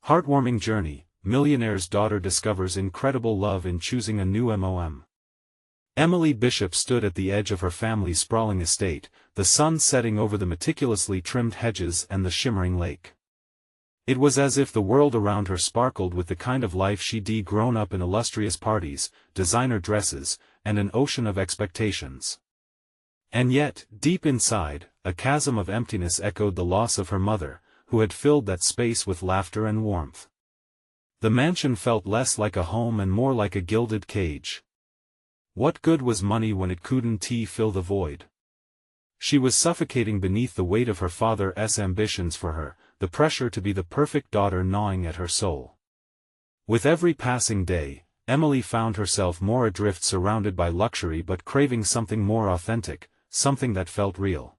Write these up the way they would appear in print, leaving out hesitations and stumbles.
Heartwarming journey, millionaire's daughter discovers incredible love in choosing a new MOM. Emily Bishop stood at the edge of her family's sprawling estate, the sun setting over the meticulously trimmed hedges and the shimmering lake. It was as if the world around her sparkled with the kind of life she'd grown up in: illustrious parties, designer dresses, and an ocean of expectations. And yet, deep inside, a chasm of emptiness echoed the loss of her mother, who had filled that space with laughter and warmth. The mansion felt less like a home and more like a gilded cage. What good was money when it couldn't fill the void? She was suffocating beneath the weight of her father's ambitions for her, the pressure to be the perfect daughter gnawing at her soul. With every passing day, Emily found herself more adrift, surrounded by luxury but craving something more authentic, something that felt real.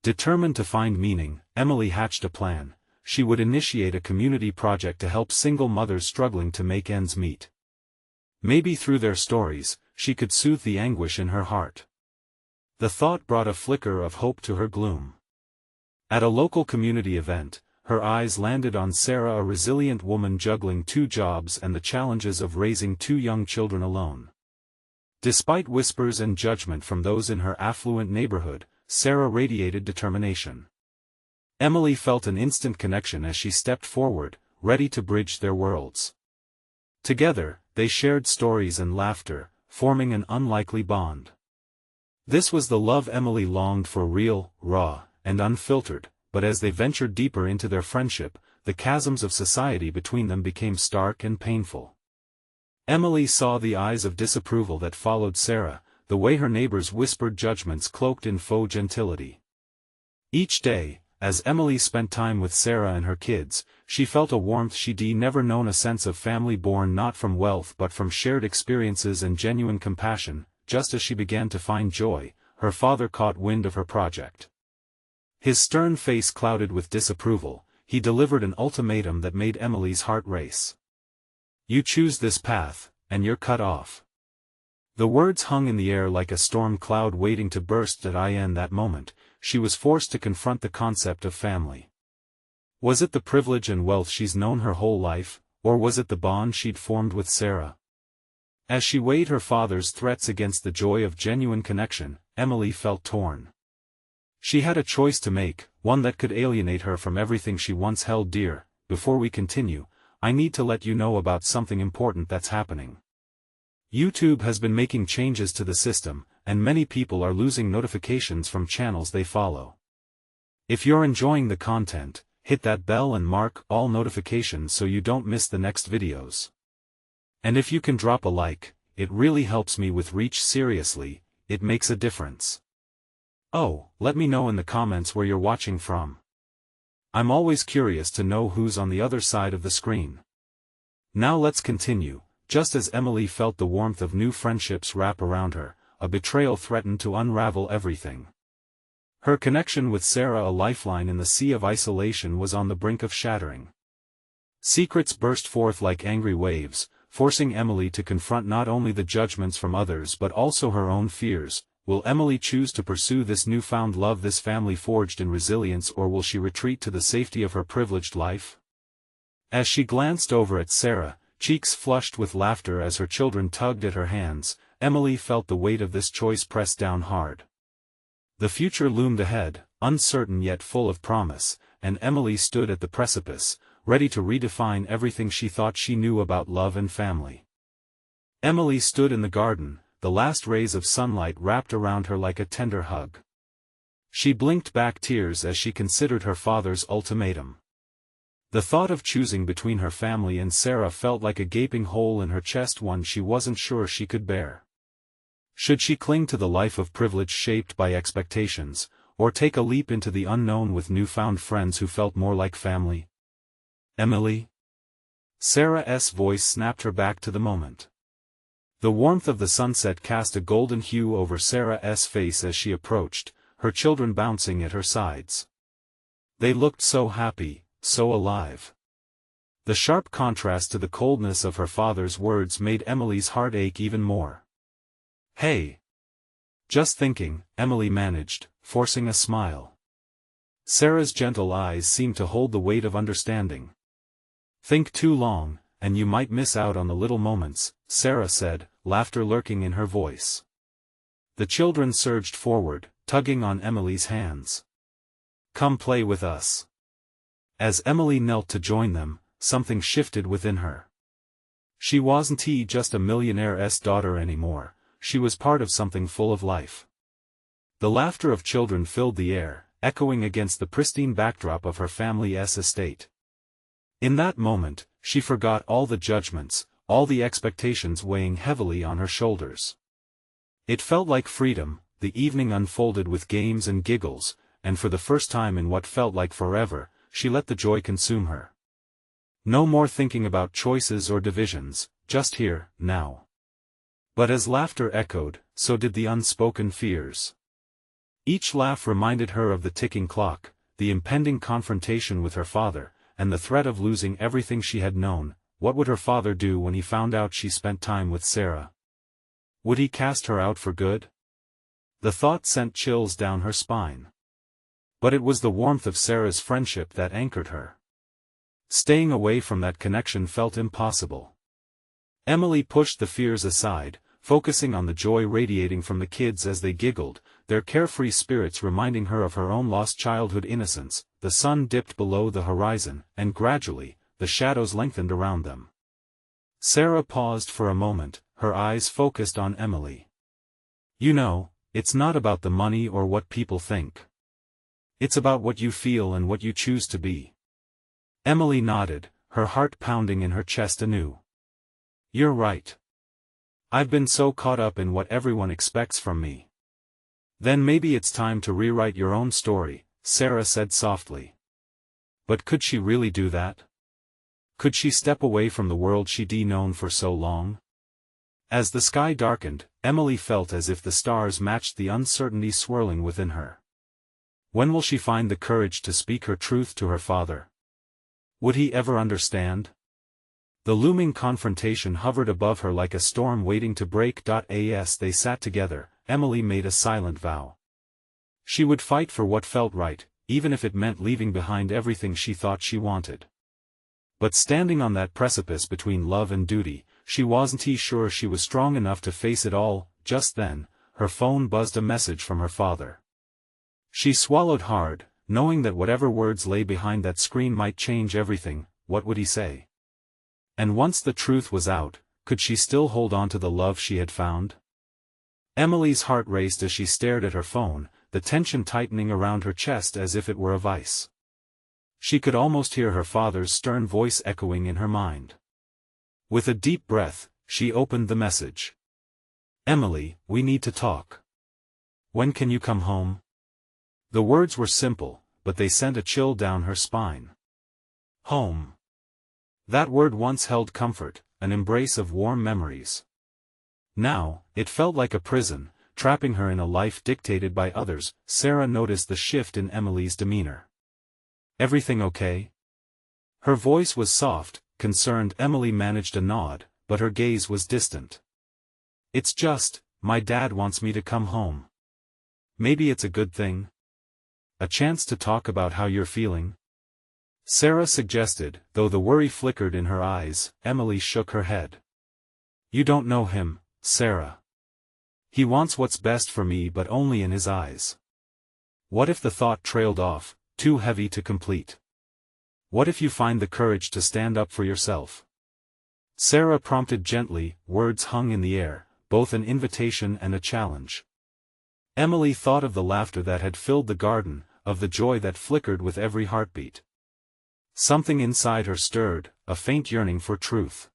Determined to find meaning, Emily hatched a plan. She would initiate a community project to help single mothers struggling to make ends meet. Maybe through their stories, she could soothe the anguish in her heart. The thought brought a flicker of hope to her gloom. At a local community event, her eyes landed on Sarah, a resilient woman juggling 2 jobs and the challenges of raising 2 young children alone. Despite whispers and judgment from those in her affluent neighborhood, Sarah radiated determination. Emily felt an instant connection as she stepped forward, ready to bridge their worlds. Together, they shared stories and laughter, forming an unlikely bond. This was the love Emily longed for: real, raw, and unfiltered, but as they ventured deeper into their friendship, the chasms of society between them became stark and painful. Emily saw the eyes of disapproval that followed Sarah, the way her neighbors whispered judgments cloaked in faux gentility. Each day, as Emily spent time with Sarah and her kids, she felt a warmth she'd never known, a sense of family born not from wealth but from shared experiences and genuine compassion. Just as she began to find joy, her father caught wind of her project. His stern face clouded with disapproval, he delivered an ultimatum that made Emily's heart race. "You choose this path, and you're cut off." The words hung in the air like a storm cloud waiting to burst. In that moment, she was forced to confront the concept of family. Was it the privilege and wealth she's known her whole life, or was it the bond she'd formed with Sarah? As she weighed her father's threats against the joy of genuine connection, Emily felt torn. She had a choice to make, one that could alienate her from everything she once held dear. Before we continue, I need to let you know about something important that's happening. YouTube has been making changes to the system, and many people are losing notifications from channels they follow. If you're enjoying the content, hit that bell and mark all notifications so you don't miss the next videos. And if you can drop a like, it really helps me with reach. Seriously, it makes a difference. Oh, let me know in the comments where you're watching from. I'm always curious to know who's on the other side of the screen. Now let's continue. Just as Emily felt the warmth of new friendships wrap around her, a betrayal threatened to unravel everything. Her connection with Sarah, a lifeline in the sea of isolation, was on the brink of shattering. Secrets burst forth like angry waves, forcing Emily to confront not only the judgments from others but also her own fears. Will Emily choose to pursue this newfound love, this family forged in resilience, or will she retreat to the safety of her privileged life? As she glanced over at Sarah, cheeks flushed with laughter as her children tugged at her hands, Emily felt the weight of this choice press down hard. The future loomed ahead, uncertain yet full of promise, and Emily stood at the precipice, ready to redefine everything she thought she knew about love and family. Emily stood in the garden, the last rays of sunlight wrapped around her like a tender hug. She blinked back tears as she considered her father's ultimatum. The thought of choosing between her family and Sarah felt like a gaping hole in her chest, one she wasn't sure she could bear. Should she cling to the life of privilege shaped by expectations, or take a leap into the unknown with newfound friends who felt more like family? Emily? Sarah's voice snapped her back to the moment. The warmth of the sunset cast a golden hue over Sarah's face as she approached, her children bouncing at her sides. They looked so happy, so alive. The sharp contrast to the coldness of her father's words made Emily's heart ache even more. "Hey! Just thinking," Emily managed, forcing a smile. Sarah's gentle eyes seemed to hold the weight of understanding. Think too long, and you might miss out on the little moments, Sarah said, laughter lurking in her voice. The children surged forward, tugging on Emily's hands. Come play with us. As Emily knelt to join them, something shifted within her. She wasn't just a millionaire's daughter anymore, she was part of something full of life. The laughter of children filled the air, echoing against the pristine backdrop of her family's estate. In that moment, she forgot all the judgments, all the expectations weighing heavily on her shoulders. It felt like freedom. The evening unfolded with games and giggles, and for the first time in what felt like forever, she let the joy consume her. No more thinking about choices or divisions, just here, now. But as laughter echoed, so did the unspoken fears. Each laugh reminded her of the ticking clock, the impending confrontation with her father, and the threat of losing everything she had known. What would her father do when he found out she spent time with Sarah? Would he cast her out for good? The thought sent chills down her spine. But it was the warmth of Sarah's friendship that anchored her. Staying away from that connection felt impossible. Emily pushed the fears aside, focusing on the joy radiating from the kids as they giggled, their carefree spirits reminding her of her own lost childhood innocence. The sun dipped below the horizon, and gradually, the shadows lengthened around them. Sarah paused for a moment, her eyes focused on Emily. You know, it's not about the money or what people think. It's about what you feel and what you choose to be. Emily nodded, her heart pounding in her chest anew. You're right. I've been so caught up in what everyone expects from me. Then maybe it's time to rewrite your own story, Sarah said softly. But could she really do that? Could she step away from the world she'd known for so long? As the sky darkened, Emily felt as if the stars matched the uncertainty swirling within her. When will she find the courage to speak her truth to her father? Would he ever understand? The looming confrontation hovered above her like a storm waiting to break. As they sat together, Emily made a silent vow. She would fight for what felt right, even if it meant leaving behind everything she thought she wanted. But standing on that precipice between love and duty, she wasn't sure she was strong enough to face it all. Just then, her phone buzzed a message from her father. She swallowed hard, knowing that whatever words lay behind that screen might change everything. What would he say? And once the truth was out, could she still hold on to the love she had found? Emily's heart raced as she stared at her phone, the tension tightening around her chest as if it were a vice. She could almost hear her father's stern voice echoing in her mind. With a deep breath, she opened the message. Emily, we need to talk. When can you come home? The words were simple, but they sent a chill down her spine. Home. That word once held comfort, an embrace of warm memories. Now, it felt like a prison, trapping her in a life dictated by others. Sarah noticed the shift in Emily's demeanor. Everything okay? Her voice was soft, concerned. Emily managed a nod, but her gaze was distant. It's just, my dad wants me to come home. Maybe it's a good thing? A chance to talk about how you're feeling? Sarah suggested, though the worry flickered in her eyes. Emily shook her head. You don't know him, Sarah. He wants what's best for me, but only in his eyes. What if the thought trailed off, too heavy to complete? What if you find the courage to stand up for yourself? Sarah prompted gently, words hung in the air, both an invitation and a challenge. Emily thought of the laughter that had filled the garden, of the joy that flickered with every heartbeat. Something inside her stirred, a faint yearning for truth.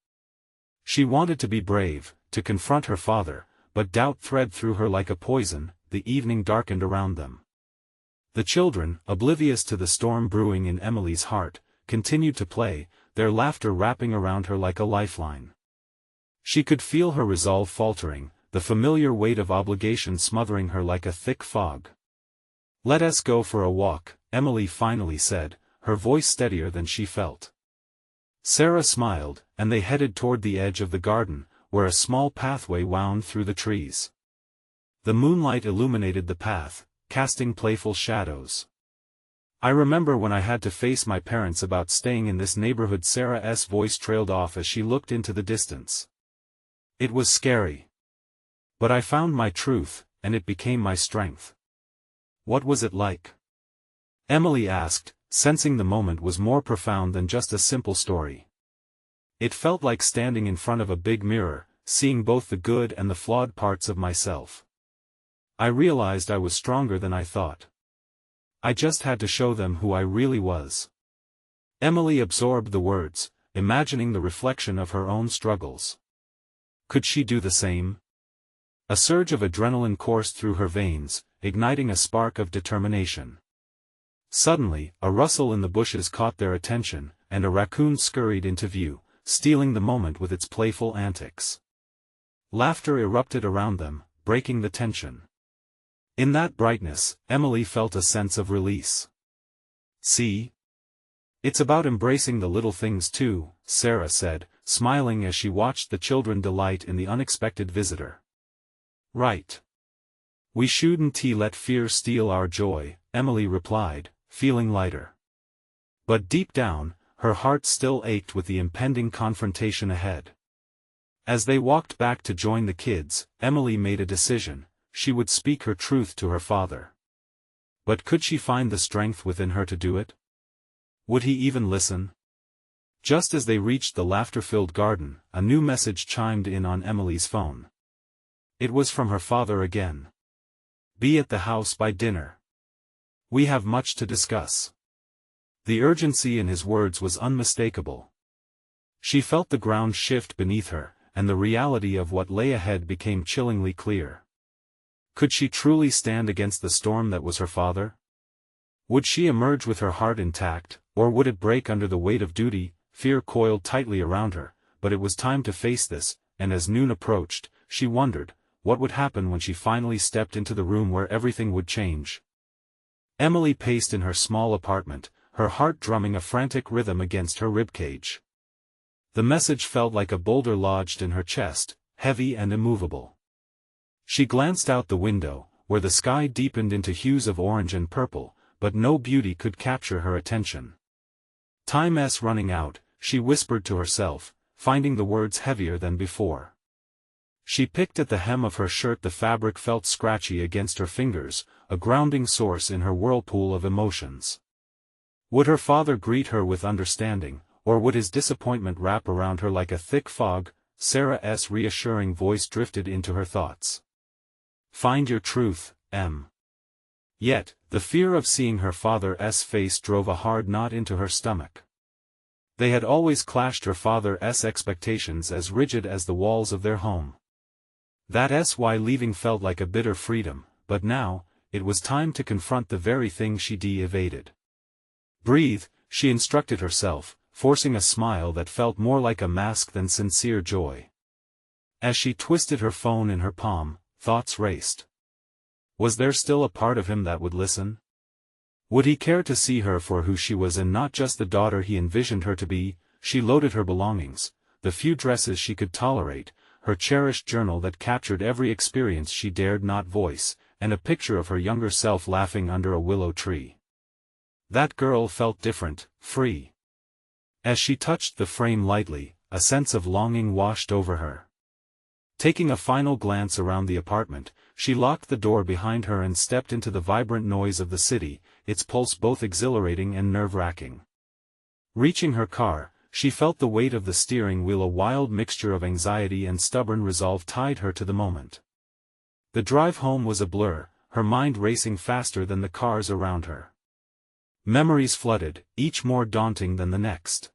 She wanted to be brave, to confront her father, but doubt thread through her like a poison. The evening darkened around them. The children, oblivious to the storm brewing in Emily's heart, continued to play, their laughter wrapping around her like a lifeline. She could feel her resolve faltering, the familiar weight of obligation smothering her like a thick fog. Let us go for a walk, Emily finally said, her voice steadier than she felt. Sarah smiled, and they headed toward the edge of the garden, where a small pathway wound through the trees. The moonlight illuminated the path, casting playful shadows. I remember when I had to face my parents about staying in this neighborhood. Sarah's voice trailed off as she looked into the distance. It was scary. But I found my truth, and it became my strength. What was it like? Emily asked, sensing the moment was more profound than just a simple story. It felt like standing in front of a big mirror, seeing both the good and the flawed parts of myself. I realized I was stronger than I thought. I just had to show them who I really was. Emily absorbed the words, imagining the reflection of her own struggles. Could she do the same? A surge of adrenaline coursed through her veins, igniting a spark of determination. Suddenly, a rustle in the bushes caught their attention, and a raccoon scurried into view, stealing the moment with its playful antics. Laughter erupted around them, breaking the tension. In that brightness, Emily felt a sense of release. See? It's about embracing the little things too, Sarah said, smiling as she watched the children delight in the unexpected visitor. Right. We shouldn't let fear steal our joy, Emily replied, feeling lighter. But deep down, her heart still ached with the impending confrontation ahead. As they walked back to join the kids, Emily made a decision. She would speak her truth to her father. But could she find the strength within her to do it? Would he even listen? Just as they reached the laughter-filled garden, a new message chimed in on Emily's phone. It was from her father again. Be at the house by dinner. We have much to discuss. The urgency in his words was unmistakable. She felt the ground shift beneath her, and the reality of what lay ahead became chillingly clear. Could she truly stand against the storm that was her father? Would she emerge with her heart intact, or would it break under the weight of duty? Fear coiled tightly around her, but it was time to face this, and as noon approached, she wondered, what would happen when she finally stepped into the room where everything would change? Emily paced in her small apartment, her heart drumming a frantic rhythm against her ribcage. The message felt like a boulder lodged in her chest, heavy and immovable. She glanced out the window, where the sky deepened into hues of orange and purple, but no beauty could capture her attention. Time's running out, she whispered to herself, finding the words heavier than before. She picked at the hem of her shirt. The fabric felt scratchy against her fingers, a grounding source in her whirlpool of emotions. Would her father greet her with understanding, or would his disappointment wrap around her like a thick fog? Sarah's reassuring voice drifted into her thoughts. Find your truth, Em. Yet, the fear of seeing her father's face drove a hard knot into her stomach. They had always clashed. Her father's expectations as rigid as the walls of their home. That's why leaving felt like a bitter freedom, but now, it was time to confront the very thing she'd evaded. Breathe, she instructed herself, forcing a smile that felt more like a mask than sincere joy. As she twisted her phone in her palm, thoughts raced. Was there still a part of him that would listen? Would he care to see her for who she was and not just the daughter he envisioned her to be? She loaded her belongings, the few dresses she could tolerate, her cherished journal that captured every experience she dared not voice, and a picture of her younger self laughing under a willow tree. That girl felt different, free. As she touched the frame lightly, a sense of longing washed over her. Taking a final glance around the apartment, she locked the door behind her and stepped into the vibrant noise of the city, its pulse both exhilarating and nerve-wracking. Reaching her car, she felt the weight of the steering wheel. A wild mixture of anxiety and stubborn resolve tied her to the moment. The drive home was a blur, her mind racing faster than the cars around her. Memories flooded, each more daunting than the next.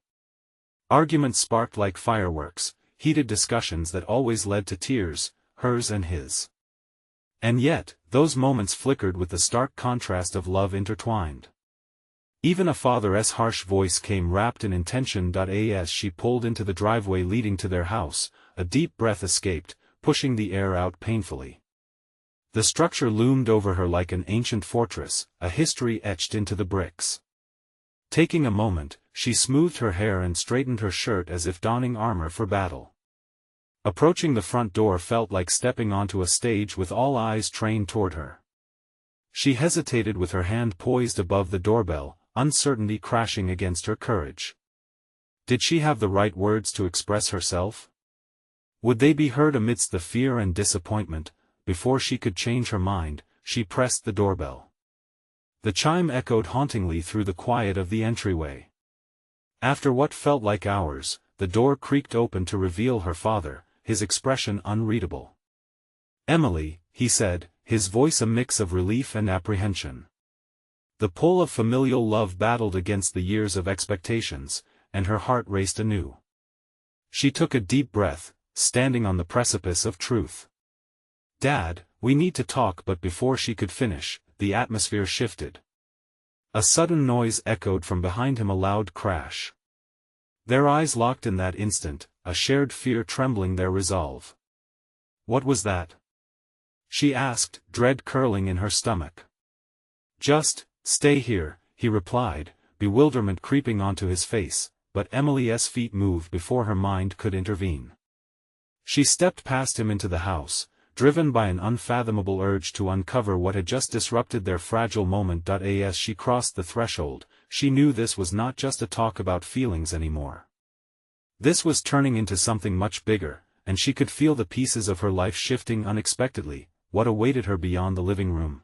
Arguments sparked like fireworks, heated discussions that always led to tears, hers and his. And yet, those moments flickered with the stark contrast of love intertwined. Even a father's harsh voice came wrapped in intention. As she pulled into the driveway leading to their house, a deep breath escaped, pushing the air out painfully. The structure loomed over her like an ancient fortress, a history etched into the bricks. Taking a moment, she smoothed her hair and straightened her shirt as if donning armor for battle. Approaching the front door felt like stepping onto a stage with all eyes trained toward her. She hesitated with her hand poised above the doorbell, uncertainty crashing against her courage. Did she have the right words to express herself? Would they be heard amidst the fear and disappointment? Before she could change her mind, she pressed the doorbell. The chime echoed hauntingly through the quiet of the entryway. After what felt like hours, the door creaked open to reveal her father, his expression unreadable. "Emily," he said, his voice a mix of relief and apprehension. The pull of familial love battled against the years of expectations, and her heart raced anew. She took a deep breath, standing on the precipice of truth. "Dad, we need to talk," but before she could finish, the atmosphere shifted. A sudden noise echoed from behind him, a loud crash. Their eyes locked in that instant, a shared fear trembling their resolve. "What was that?" she asked, dread curling in her stomach. "Just stay here," he replied, bewilderment creeping onto his face, but Emily's feet moved before her mind could intervene. She stepped past him into the house, driven by an unfathomable urge to uncover what had just disrupted their fragile moment. As she crossed the threshold, she knew this was not just a talk about feelings anymore. This was turning into something much bigger, and she could feel the pieces of her life shifting unexpectedly. What awaited her beyond the living room?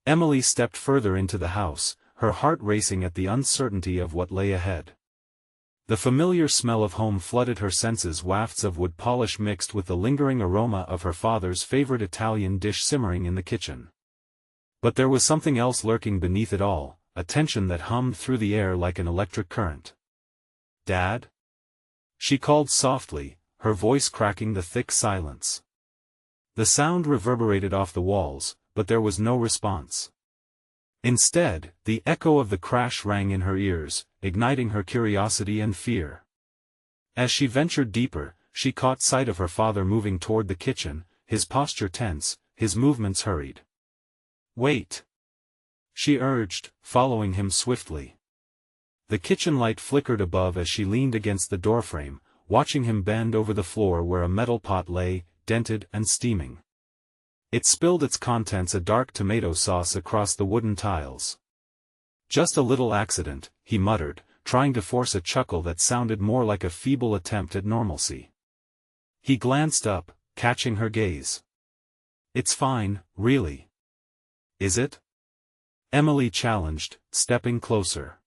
Emily stepped further into the house, her heart racing at the uncertainty of what lay ahead. The familiar smell of home flooded her senses, wafts of wood polish mixed with the lingering aroma of her father's favorite Italian dish simmering in the kitchen. But there was something else lurking beneath it all, a tension that hummed through the air like an electric current. "Dad?" she called softly, her voice cracking the thick silence. The sound reverberated off the walls, but there was no response. Instead, the echo of the crash rang in her ears, igniting her curiosity and fear. As she ventured deeper, she caught sight of her father moving toward the kitchen, his posture tense, his movements hurried. "Wait!" she urged, following him swiftly. The kitchen light flickered above as she leaned against the doorframe, watching him bend over the floor where a metal pot lay, dented and steaming. It spilled its contents, a dark tomato sauce, across the wooden tiles. "Just a little accident," he muttered, trying to force a chuckle that sounded more like a feeble attempt at normalcy. He glanced up, catching her gaze. "It's fine, really." "Is it?" Emily challenged, stepping closer.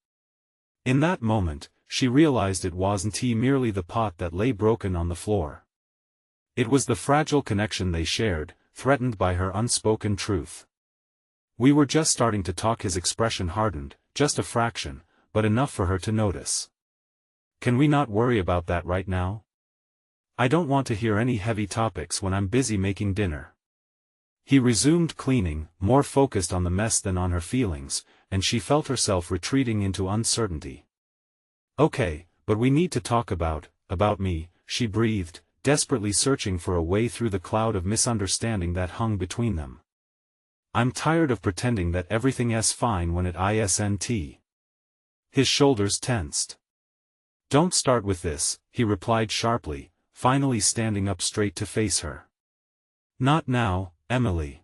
In that moment, she realized it wasn't merely the pot that lay broken on the floor. It was the fragile connection they shared, threatened by her unspoken truth. "We were just starting to talk." His expression hardened, just a fraction, but enough for her to notice. "Can we not worry about that right now? I don't want to hear any heavy topics when I'm busy making dinner." He resumed cleaning, more focused on the mess than on her feelings, and she felt herself retreating into uncertainty. "Okay, but we need to talk about me," she breathed, desperately searching for a way through the cloud of misunderstanding that hung between them. "I'm tired of pretending that everything's fine when it isn't." His shoulders tensed. "Don't start with this," he replied sharply, finally standing up straight to face her. "Not now, Emily."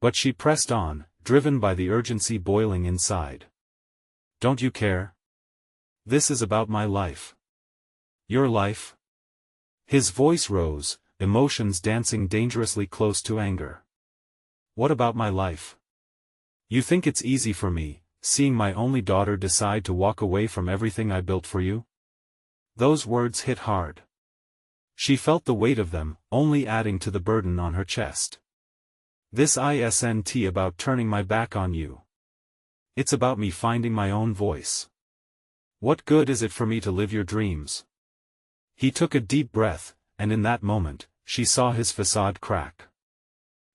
But she pressed on, driven by the urgency boiling inside. "Don't you care? This is about my life." "Your life?" His voice rose, emotions dancing dangerously close to anger. "What about my life? You think it's easy for me, seeing my only daughter decide to walk away from everything I built for you?" Those words hit hard. She felt the weight of them, only adding to the burden on her chest. "This isn't about turning my back on you. It's about me finding my own voice. What good is it for me to live your dreams?" He took a deep breath, and in that moment, she saw his facade crack.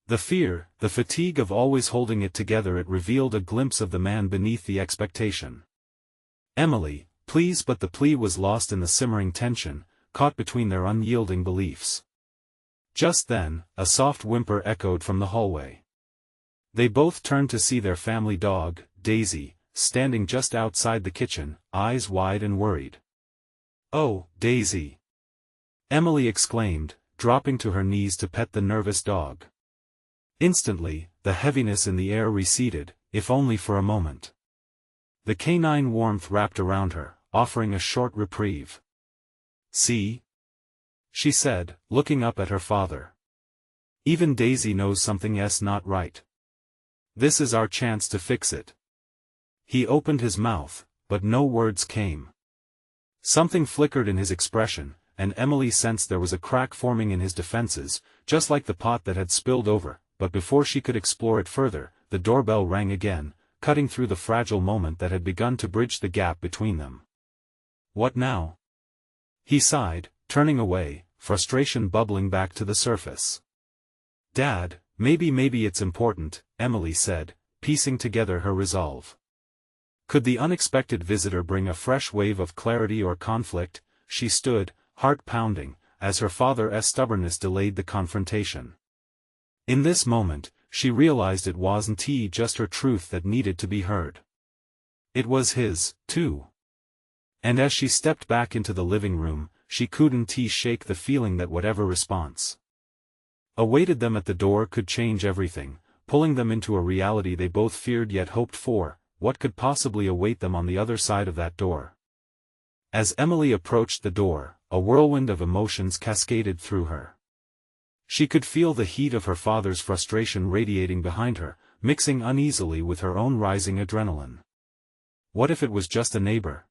The fear, the fatigue of always holding it together, it revealed a glimpse of the man beneath the expectation. "Emily, please," but the plea was lost in the simmering tension, caught between their unyielding beliefs. Just then, a soft whimper echoed from the hallway. They both turned to see their family dog, Daisy, standing just outside the kitchen, eyes wide and worried. "Oh, Daisy!" Emily exclaimed, dropping to her knees to pet the nervous dog. Instantly, the heaviness in the air receded, if only for a moment. The canine warmth wrapped around her, offering a short reprieve. "See?" she said, looking up at her father. "Even Daisy knows something's not right. This is our chance to fix it." He opened his mouth, but no words came. Something flickered in his expression, and Emily sensed there was a crack forming in his defenses, just like the pot that had spilled over, but before she could explore it further, the doorbell rang again, cutting through the fragile moment that had begun to bridge the gap between them. "What now?" he sighed, turning away, frustration bubbling back to the surface. "Dad, maybe it's important," Emily said, piecing together her resolve. Could the unexpected visitor bring a fresh wave of clarity or conflict? She stood, heart pounding, as her father's stubbornness delayed the confrontation. In this moment, she realized it wasn't just her truth that needed to be heard. It was his, too. And as she stepped back into the living room, she couldn't shake the feeling that whatever response awaited them at the door could change everything, pulling them into a reality they both feared yet hoped for. What could possibly await them on the other side of that door? As Emily approached the door, a whirlwind of emotions cascaded through her. She could feel the heat of her father's frustration radiating behind her, mixing uneasily with her own rising adrenaline. What if it was just a neighbor?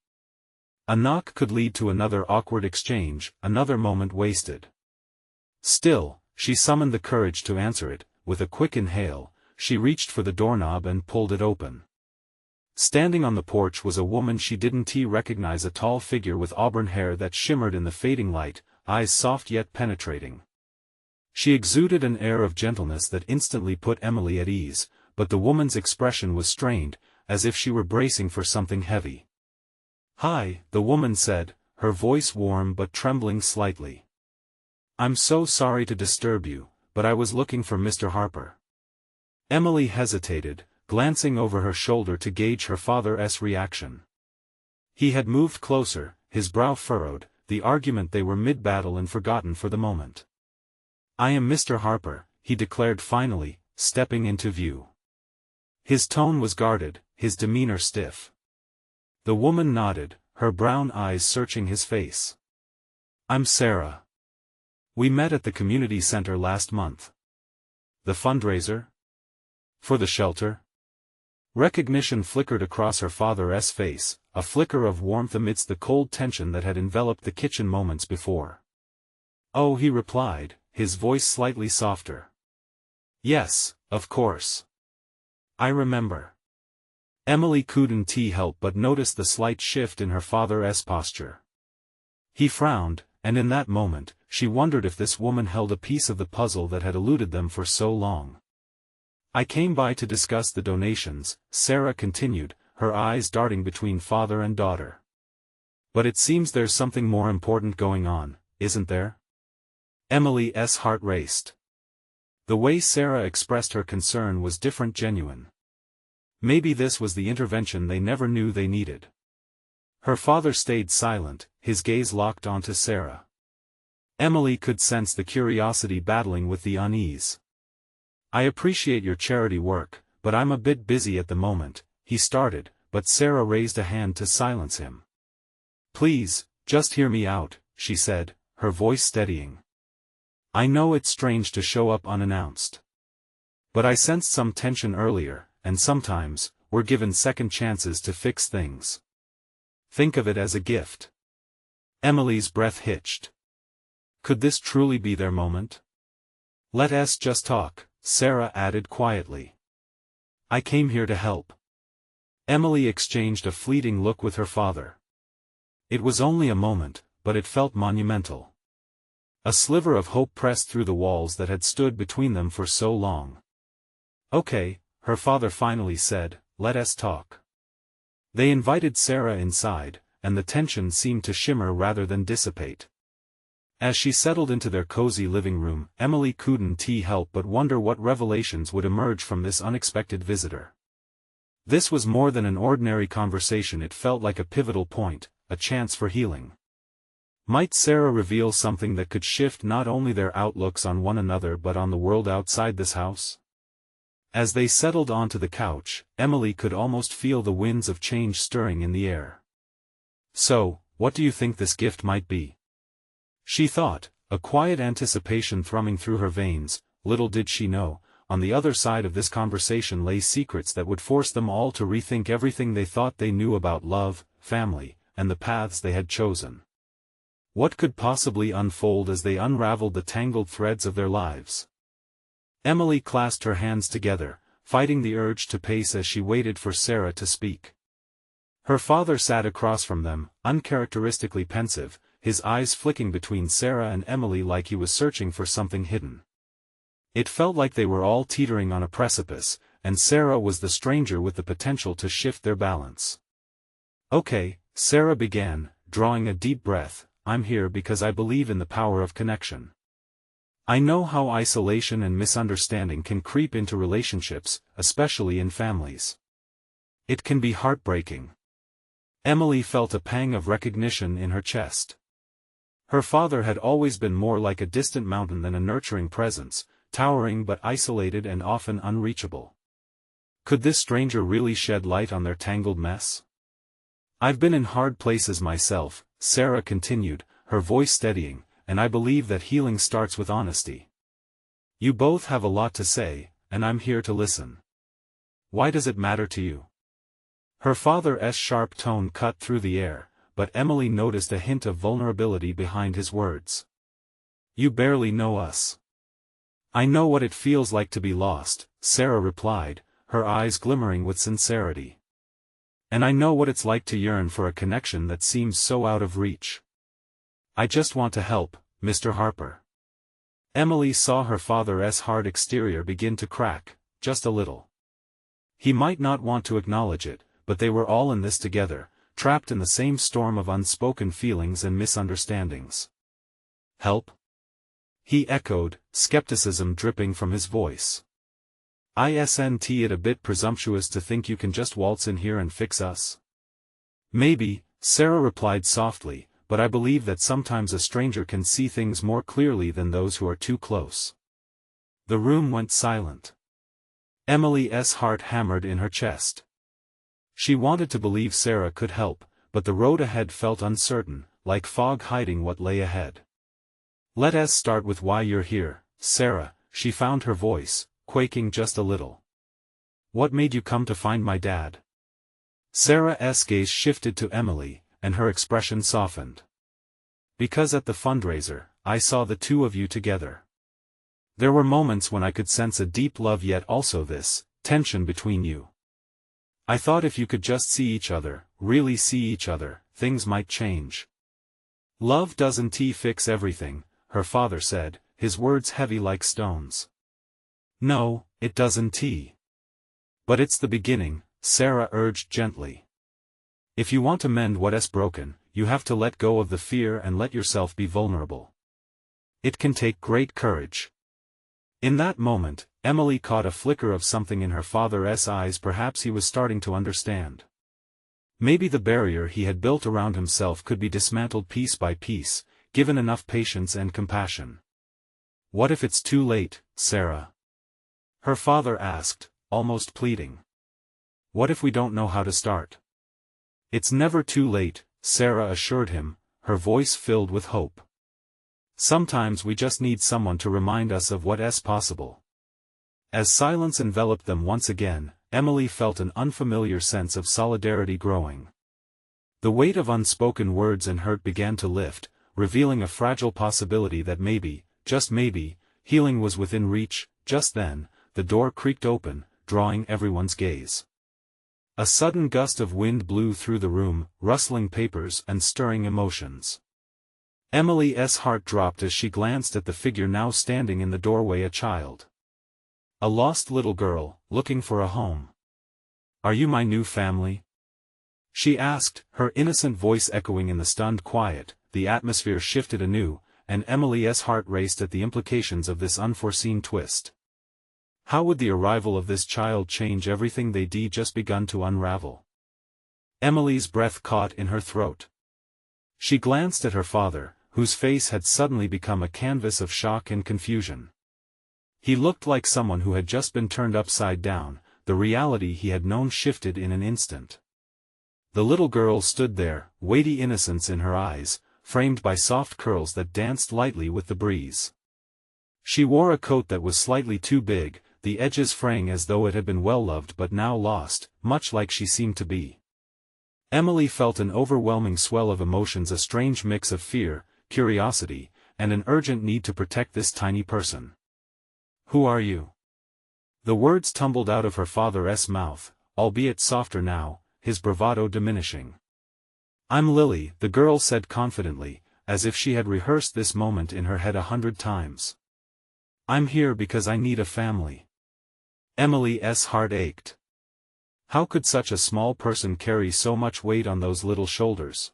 A knock could lead to another awkward exchange, another moment wasted. Still, she summoned the courage to answer it. With a quick inhale, she reached for the doorknob and pulled it open. Standing on the porch was a woman she didn't recognize, a tall figure with auburn hair that shimmered in the fading light, eyes soft yet penetrating. She exuded an air of gentleness that instantly put Emily at ease, but the woman's expression was strained, as if she were bracing for something heavy. "Hi," the woman said, her voice warm but trembling slightly. "I'm so sorry to disturb you, but I was looking for Mr. Harper." Emily hesitated, glancing over her shoulder to gauge her father's reaction. He had moved closer, his brow furrowed, the argument they were mid-battle and forgotten for the moment. "I am Mr. Harper," he declared finally, stepping into view. His tone was guarded, his demeanor stiff. The woman nodded, her brown eyes searching his face. "I'm Sarah. We met at the community center last month." "The fundraiser? For the shelter?" Recognition flickered across her father's face, a flicker of warmth amidst the cold tension that had enveloped the kitchen moments before. "Oh," he replied, his voice slightly softer. "Yes, of course. I remember." Emily couldn't help but notice the slight shift in her father's posture. He frowned, and in that moment, she wondered if this woman held a piece of the puzzle that had eluded them for so long. "I came by to discuss the donations," Sarah continued, her eyes darting between father and daughter. "But it seems there's something more important going on, isn't there?" Emily's heart raced. The way Sarah expressed her concern was different, genuine. Maybe this was the intervention they never knew they needed. Her father stayed silent, his gaze locked onto Sarah. Emily could sense the curiosity battling with the unease. "I appreciate your charity work, but I'm a bit busy at the moment," he started, but Sarah raised a hand to silence him. "Please, just hear me out," she said, her voice steadying. "I know it's strange to show up unannounced. But I sensed some tension earlier, and sometimes, we're given second chances to fix things. Think of it as a gift." Emily's breath hitched. Could this truly be their moment? "Let us just talk," Sarah added quietly. "I came here to help." Emily exchanged a fleeting look with her father. It was only a moment, but it felt monumental. A sliver of hope pressed through the walls that had stood between them for so long. "Okay," her father finally said, "let us talk." They invited Sarah inside, and the tension seemed to shimmer rather than dissipate. As she settled into their cozy living room, Emily couldn't help but wonder what revelations would emerge from this unexpected visitor. This was more than an ordinary conversation, it felt like a pivotal point, a chance for healing. Might Sarah reveal something that could shift not only their outlooks on one another but on the world outside this house? As they settled onto the couch, Emily could almost feel the winds of change stirring in the air. "So, what do you think this gift might be?" she thought, a quiet anticipation thrumming through her veins. Little did she know, on the other side of this conversation lay secrets that would force them all to rethink everything they thought they knew about love, family, and the paths they had chosen. What could possibly unfold as they unraveled the tangled threads of their lives? Emily clasped her hands together, fighting the urge to pace as she waited for Sarah to speak. Her father sat across from them, uncharacteristically pensive, his eyes flicking between Sarah and Emily like he was searching for something hidden. It felt like they were all teetering on a precipice, and Sarah was the stranger with the potential to shift their balance. "Okay," Sarah began, drawing a deep breath, "I'm here because I believe in the power of connection. I know how isolation and misunderstanding can creep into relationships, especially in families. It can be heartbreaking." Emily felt a pang of recognition in her chest. Her father had always been more like a distant mountain than a nurturing presence, towering but isolated and often unreachable. Could this stranger really shed light on their tangled mess? "I've been in hard places myself," Sarah continued, her voice steadying, "and I believe that healing starts with honesty. You both have a lot to say, and I'm here to listen. Why does it matter to you?" Her father's sharp tone cut through the air, but Emily noticed a hint of vulnerability behind his words. "You barely know us." "I know what it feels like to be lost," Sarah replied, her eyes glimmering with sincerity. "And I know what it's like to yearn for a connection that seems so out of reach. I just want to help, Mr. Harper." Emily saw her father's hard exterior begin to crack, just a little. He might not want to acknowledge it, but they were all in this together, trapped in the same storm of unspoken feelings and misunderstandings. "Help?" he echoed, skepticism dripping from his voice. "Isn't it a bit presumptuous to think you can just waltz in here and fix us?" "Maybe," Sarah replied softly, "but I believe that sometimes a stranger can see things more clearly than those who are too close." The room went silent. Emily's heart hammered in her chest. She wanted to believe Sarah could help, but the road ahead felt uncertain, like fog hiding what lay ahead. "Let's start with why you're here, Sarah," she found her voice, quaking just a little. "What made you come to find my dad?" Sarah's gaze shifted to Emily, and her expression softened. "Because at the fundraiser, I saw the two of you together. There were moments when I could sense a deep love yet also this tension between you. I thought if you could just see each other, really see each other, things might change." "Love doesn't fix everything," her father said, his words heavy like stones. "No, it doesn't. But it's the beginning," Sarah urged gently. "If you want to mend what's broken, you have to let go of the fear and let yourself be vulnerable. It can take great courage." In that moment, Emily caught a flicker of something in her father's eyes. Perhaps he was starting to understand. Maybe the barrier he had built around himself could be dismantled piece by piece, given enough patience and compassion. "What if it's too late, Sarah?" her father asked, almost pleading. "What if we don't know how to start?" "It's never too late," Sarah assured him, her voice filled with hope. "Sometimes we just need someone to remind us of what's possible." As silence enveloped them once again, Emily felt an unfamiliar sense of solidarity growing. The weight of unspoken words and hurt began to lift, revealing a fragile possibility that maybe, just maybe, healing was within reach. Just then, the door creaked open, drawing everyone's gaze. A sudden gust of wind blew through the room, rustling papers and stirring emotions. Emily's heart dropped as she glanced at the figure now standing in the doorway, a child. A lost little girl, looking for a home. "Are you my new family?" she asked, her innocent voice echoing in the stunned quiet. The atmosphere shifted anew, and Emily's heart raced at the implications of this unforeseen twist. How would the arrival of this child change everything they'd just begun to unravel? Emily's breath caught in her throat. She glanced at her father, whose face had suddenly become a canvas of shock and confusion. He looked like someone who had just been turned upside down. The reality he had known shifted in an instant. The little girl stood there, weighty innocence in her eyes, framed by soft curls that danced lightly with the breeze. She wore a coat that was slightly too big, the edges fraying as though it had been well-loved but now lost, much like she seemed to be. Emily felt an overwhelming swell of emotions, a strange mix of fear, curiosity, and an urgent need to protect this tiny person. "Who are you?" The words tumbled out of her father's mouth, albeit softer now, his bravado diminishing. "I'm Lily," the girl said confidently, as if she had rehearsed this moment in her head 100 times. "I'm here because I need a family." Emily's heart ached. How could such a small person carry so much weight on those little shoulders?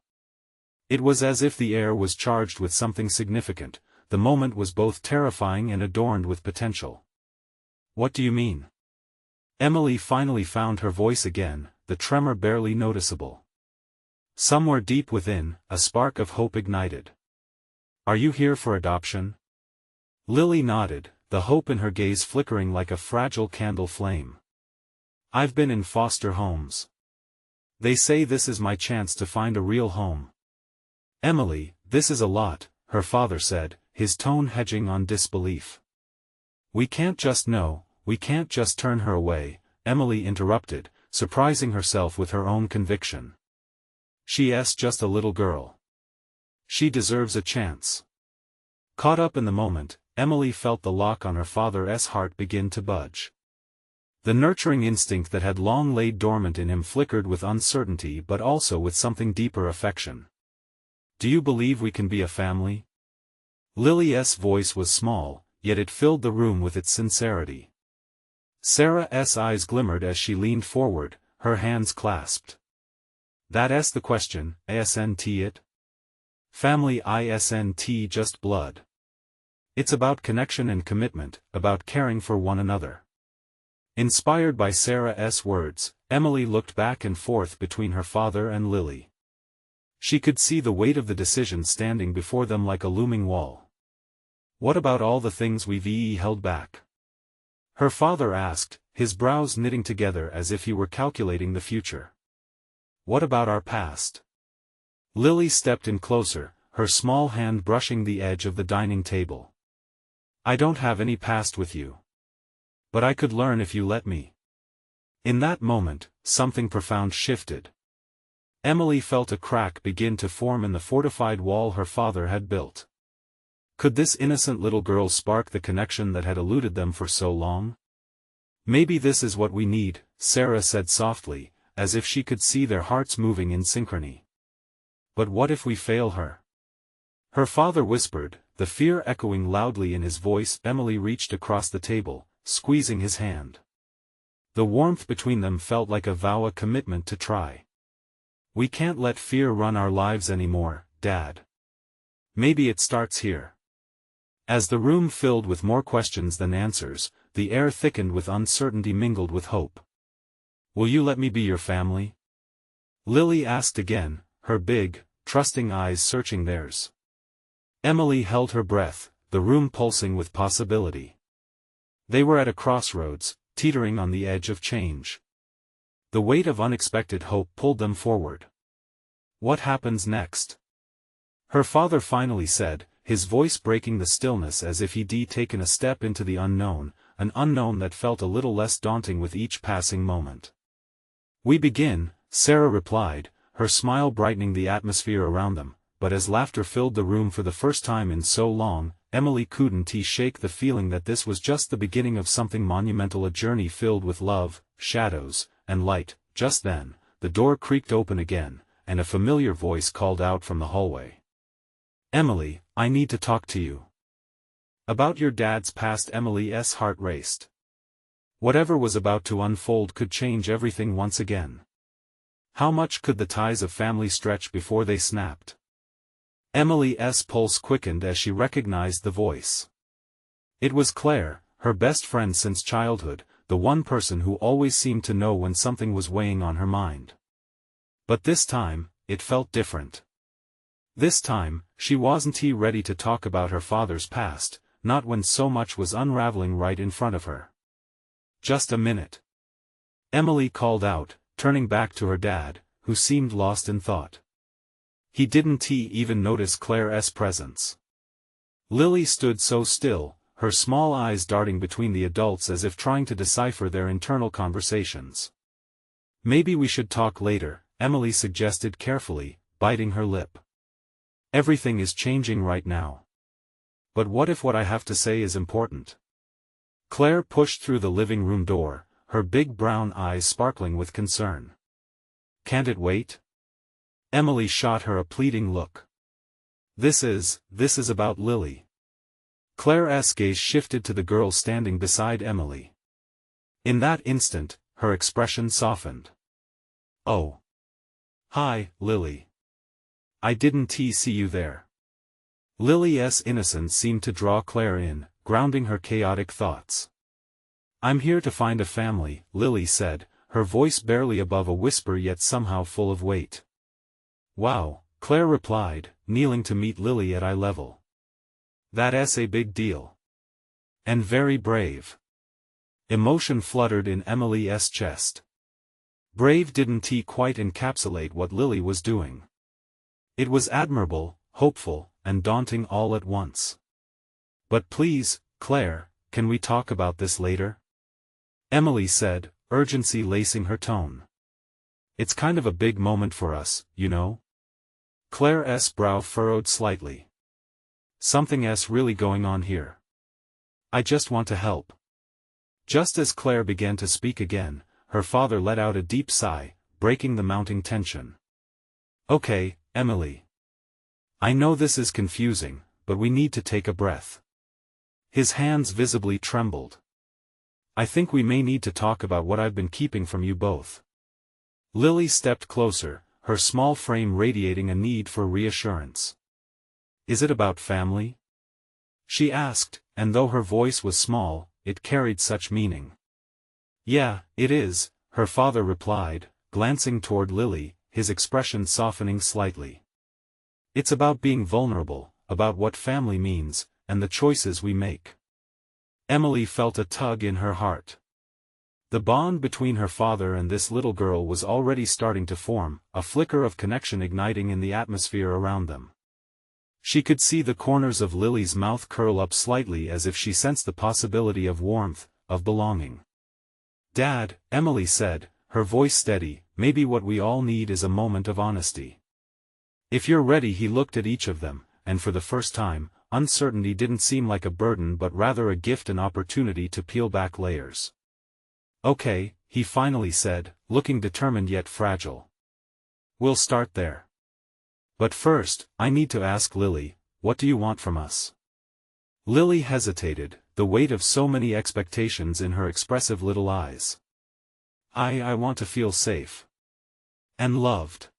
It was as if the air was charged with something significant. The moment was both terrifying and adorned with potential. "What do you mean?" Emily finally found her voice again, the tremor barely noticeable. Somewhere deep within, a spark of hope ignited. "Are you here for adoption?" Lily nodded, the hope in her gaze flickering like a fragile candle flame. "I've been in foster homes. They say this is my chance to find a real home." "Emily, this is a lot," her father said, his tone hedging on disbelief. We can't just turn her away," Emily interrupted, surprising herself with her own conviction. "She's just a little girl. She deserves a chance." Caught up in the moment, Emily felt the lock on her father's heart begin to budge. The nurturing instinct that had long laid dormant in him flickered with uncertainty but also with something deeper affection. "Do you believe we can be a family?" Lily's voice was small, yet it filled the room with its sincerity. Sarah's eyes glimmered as she leaned forward, her hands clasped. "That's the question, isn't it? Family isn't just blood. It's about connection and commitment, about caring for one another." Inspired by Sarah's words, Emily looked back and forth between her father and Lily. She could see the weight of the decision standing before them like a looming wall. "What about all the things we've held back?" her father asked, his brows knitting together as if he were calculating the future. "What about our past?" Lily stepped in closer, her small hand brushing the edge of the dining table. "I don't have any past with you. But I could learn if you let me." In that moment, something profound shifted. Emily felt a crack begin to form in the fortified wall her father had built. Could this innocent little girl spark the connection that had eluded them for so long? "Maybe this is what we need," Sarah said softly, as if she could see their hearts moving in synchrony. "But what if we fail her?" her father whispered, the fear echoing loudly in his voice. Emily reached across the table, squeezing his hand. The warmth between them felt like a vow, a commitment to try. "We can't let fear run our lives anymore, Dad. Maybe it starts here." As the room filled with more questions than answers, the air thickened with uncertainty mingled with hope. "Will you let me be your family?" Lily asked again, her big, trusting eyes searching theirs. Emily held her breath, the room pulsing with possibility. They were at a crossroads, teetering on the edge of change. The weight of unexpected hope pulled them forward. "What happens next?" her father finally said, his voice breaking the stillness as if he'd taken a step into the unknown, an unknown that felt a little less daunting with each passing moment. "We begin," Sarah replied, her smile brightening the atmosphere around them, but as laughter filled the room for the first time in so long, Emily couldn't shake the feeling that this was just the beginning of something monumental, a journey filled with love, shadows, and light. Just then, the door creaked open again, and a familiar voice called out from the hallway. "Emily, I need to talk to you." About your dad's past. Emily's heart raced. Whatever was about to unfold could change everything once again. How much could the ties of family stretch before they snapped? Emily's pulse quickened as she recognized the voice. It was Claire, her best friend since childhood, the one person who always seemed to know when something was weighing on her mind. But this time, it felt different. This time, she wasn't ready to talk about her father's past, not when so much was unraveling right in front of her. "Just a minute," Emily called out, turning back to her dad, who seemed lost in thought. He didn't even notice Claire's presence. Lily stood so still, her small eyes darting between the adults as if trying to decipher their internal conversations. "Maybe we should talk later," Emily suggested carefully, biting her lip. "Everything is changing right now. But what if what I have to say is important?" Claire pushed through the living room door, her big brown eyes sparkling with concern. "Can't it wait?" Emily shot her a pleading look. This is about Lily." Claire's gaze shifted to the girl standing beside Emily. In that instant, her expression softened. "Oh. Hi, Lily. I didn't see you there." Lily's innocence seemed to draw Claire in, grounding her chaotic thoughts. "I'm here to find a family," Lily said, her voice barely above a whisper yet somehow full of weight. "Wow," Claire replied, kneeling to meet Lily at eye level. "That's a big deal. And very brave." Emotion fluttered in Emily's chest. Brave didn't quite encapsulate what Lily was doing. It was admirable, hopeful, and daunting all at once. "But please, Claire, can we talk about this later?" Emily said, urgency lacing her tone. "It's kind of a big moment for us, you know." Claire's brow furrowed slightly. "Something's really going on here. I just want to help." Just as Claire began to speak again, her father let out a deep sigh, breaking the mounting tension. "Okay, Emily. I know this is confusing, but we need to take a breath." His hands visibly trembled. "I think we may need to talk about what I've been keeping from you both." Lily stepped closer, her small frame radiating a need for reassurance. "Is it about family?" she asked, and though her voice was small, it carried such meaning. "Yeah, it is," her father replied, glancing toward Lily, his expression softening slightly. "It's about being vulnerable, about what family means, and the choices we make." Emily felt a tug in her heart. The bond between her father and this little girl was already starting to form, a flicker of connection igniting in the atmosphere around them. She could see the corners of Lily's mouth curl up slightly as if she sensed the possibility of warmth, of belonging. "Dad," Emily said, her voice steady, "maybe what we all need is a moment of honesty. If you're ready." He looked at each of them, and for the first time, uncertainty didn't seem like a burden but rather a gift, an opportunity to peel back layers. "Okay," he finally said, looking determined yet fragile. "We'll start there. But first, I need to ask Lily, what do you want from us?" Lily hesitated, the weight of so many expectations in her expressive little eyes. I want to feel safe. And loved.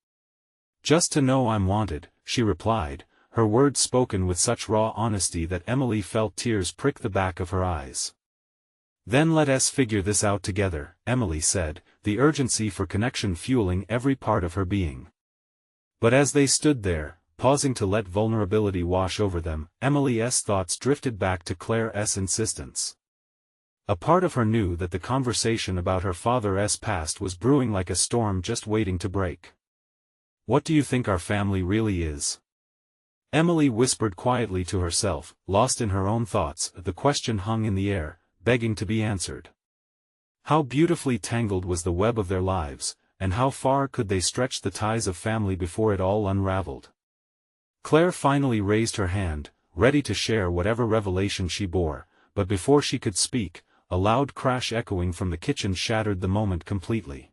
Just to know I'm wanted," she replied, her words spoken with such raw honesty that Emily felt tears prick the back of her eyes. "Then let us figure this out together," Emily said, the urgency for connection fueling every part of her being. But as they stood there, pausing to let vulnerability wash over them, Emily's thoughts drifted back to Claire's insistence. A part of her knew that the conversation about her father's past was brewing like a storm just waiting to break. "What do you think our family really is?" Emily whispered quietly to herself, lost in her own thoughts. The question hung in the air, begging to be answered. How beautifully tangled was the web of their lives, and how far could they stretch the ties of family before it all unraveled? Claire finally raised her hand, ready to share whatever revelation she bore, but before she could speak, a loud crash echoing from the kitchen shattered the moment completely.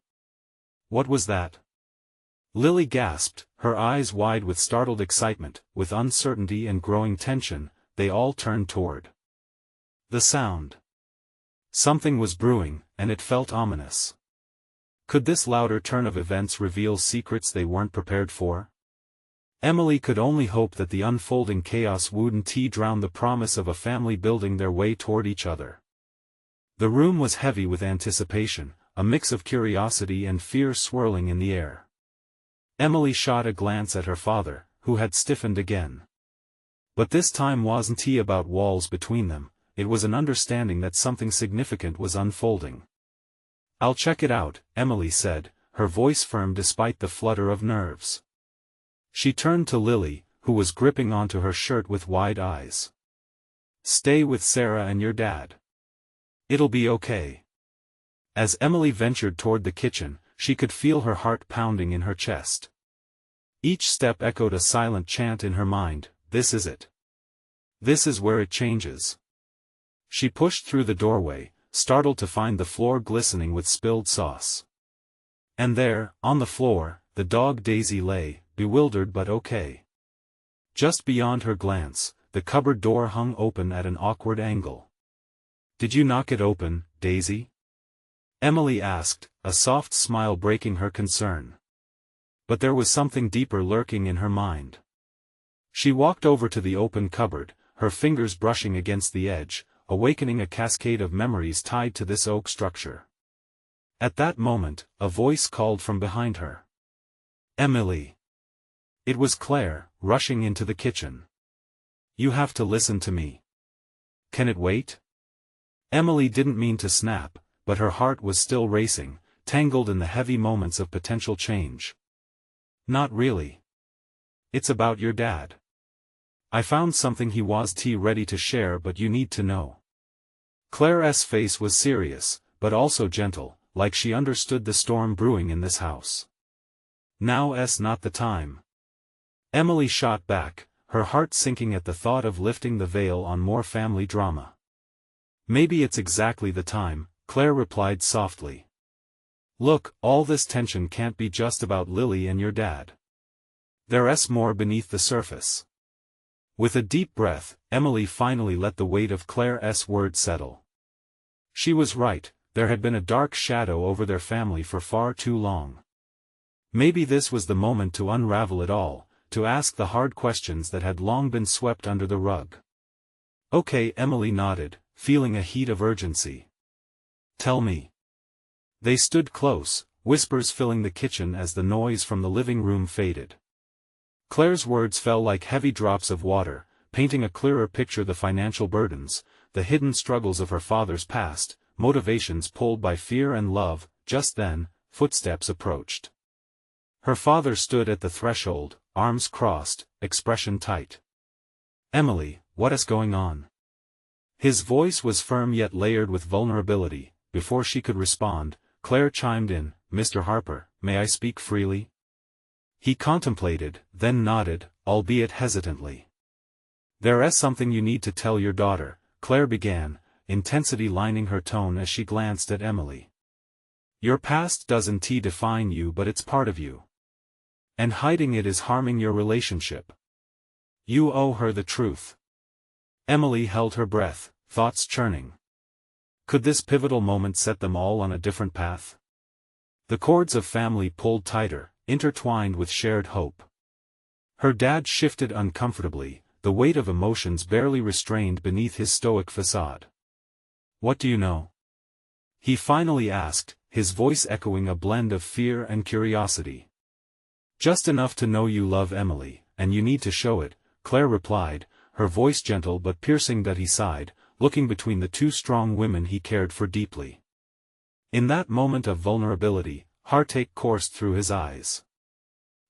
"What was that?" Lily gasped, her eyes wide with startled excitement. With uncertainty and growing tension, they all turned toward the sound. Something was brewing, and it felt ominous. Could this louder turn of events reveal secrets they weren't prepared for? Emily could only hope that the unfolding chaos wouldn't drown the promise of a family building their way toward each other. The room was heavy with anticipation, a mix of curiosity and fear swirling in the air. Emily shot a glance at her father, who had stiffened again. But this time wasn't about walls between them, it was an understanding that something significant was unfolding. "I'll check it out," Emily said, her voice firm despite the flutter of nerves. She turned to Lily, who was gripping onto her shirt with wide eyes. "Stay with Sarah and your dad. It'll be okay." As Emily ventured toward the kitchen, she could feel her heart pounding in her chest. Each step echoed a silent chant in her mind, "This is it. This is where it changes." She pushed through the doorway, startled to find the floor glistening with spilled sauce. And there, on the floor, the dog Daisy lay, bewildered but okay. Just beyond her glance, the cupboard door hung open at an awkward angle. "Did you knock it open, Daisy?" Emily asked, a soft smile breaking her concern. But there was something deeper lurking in her mind. She walked over to the open cupboard, her fingers brushing against the edge, awakening a cascade of memories tied to this oak structure. At that moment, a voice called from behind her. "Emily." It was Claire, rushing into the kitchen. "You have to listen to me." "Can it wait?" Emily didn't mean to snap, but her heart was still racing, tangled in the heavy moments of potential change. "Not really. It's about your dad. I found something he was ready to share, but you need to know." Claire's face was serious, but also gentle, like she understood the storm brewing in this house. "Now's not the time." Emily shot back, her heart sinking at the thought of lifting the veil on more family drama. "Maybe it's exactly the time," Claire replied softly. "Look, all this tension can't be just about Lily and your dad. There's more beneath the surface." With a deep breath, Emily finally let the weight of Claire's words settle. She was right, there had been a dark shadow over their family for far too long. Maybe this was the moment to unravel it all, to ask the hard questions that had long been swept under the rug. "Okay," Emily nodded, feeling a heat of urgency. "Tell me." They stood close, whispers filling the kitchen as the noise from the living room faded. Claire's words fell like heavy drops of water, painting a clearer picture: the financial burdens, the hidden struggles of her father's past, motivations pulled by fear and love. Just then, footsteps approached. Her father stood at the threshold, arms crossed, expression tight. "Emily, what is going on?" His voice was firm yet layered with vulnerability. Before she could respond, Claire chimed in, "Mr. Harper, may I speak freely?" He contemplated, then nodded, albeit hesitantly. "There's something you need to tell your daughter," Claire began, intensity lining her tone as she glanced at Emily. "Your past doesn't define you, but it's part of you. And hiding it is harming your relationship. You owe her the truth." Emily held her breath, thoughts churning. Could this pivotal moment set them all on a different path? The cords of family pulled tighter, intertwined with shared hope. Her dad shifted uncomfortably, the weight of emotions barely restrained beneath his stoic facade. "What do you know?" he finally asked, his voice echoing a blend of fear and curiosity. "Just enough to know you love Emily, and you need to show it," Claire replied, her voice gentle but piercing. That he sighed, looking between the two strong women he cared for deeply. In that moment of vulnerability, heartache coursed through his eyes.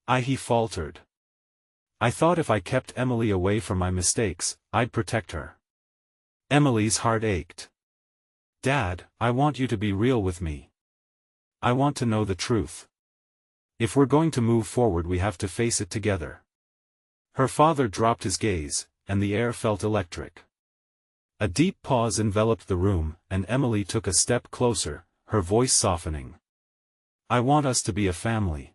He faltered. "I thought if I kept Emily away from my mistakes, I'd protect her." Emily's heart ached. "Dad, I want you to be real with me. I want to know the truth. If we're going to move forward, we have to face it together." Her father dropped his gaze, and the air felt electric. A deep pause enveloped the room, and Emily took a step closer, her voice softening. "I want us to be a family."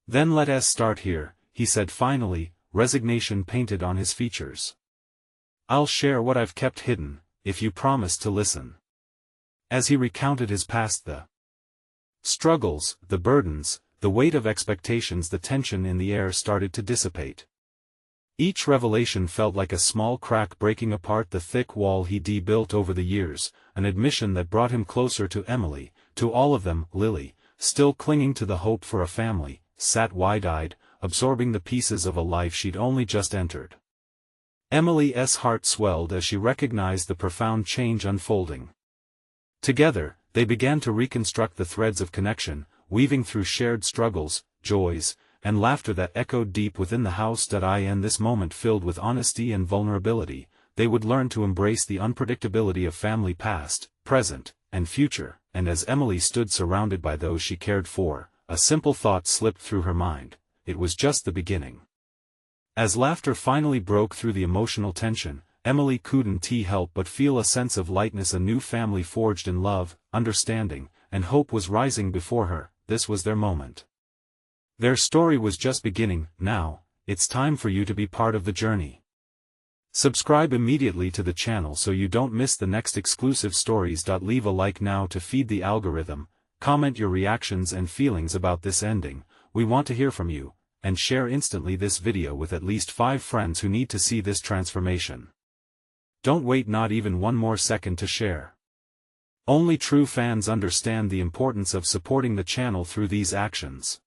"Then let us start here," he said finally, resignation painted on his features. "I'll share what I've kept hidden, if you promise to listen." As he recounted his past, the struggles, the burdens, the weight of expectations, the tension in the air started to dissipate. Each revelation felt like a small crack breaking apart the thick wall he'd built over the years, an admission that brought him closer to Emily, to all of them. Lily, still clinging to the hope for a family, sat wide-eyed, absorbing the pieces of a life she'd only just entered. Emily's heart swelled as she recognized the profound change unfolding. Together, they began to reconstruct the threads of connection, weaving through shared struggles, joys, and laughter that echoed deep within the house. In this moment filled with honesty and vulnerability, they would learn to embrace the unpredictability of family past, present, and future, and as Emily stood surrounded by those she cared for, a simple thought slipped through her mind: it was just the beginning. As laughter finally broke through the emotional tension, Emily couldn't help but feel a sense of lightness. A new family forged in love, understanding, and hope was rising before her. This was their moment. Their story was just beginning. Now, it's time for you to be part of the journey. Subscribe immediately to the channel so you don't miss the next exclusive stories. Leave a like now to feed the algorithm, comment your reactions and feelings about this ending, we want to hear from you, and share instantly this video with at least 5 friends who need to see this transformation. Don't wait not even one more second to share. Only true fans understand the importance of supporting the channel through these actions.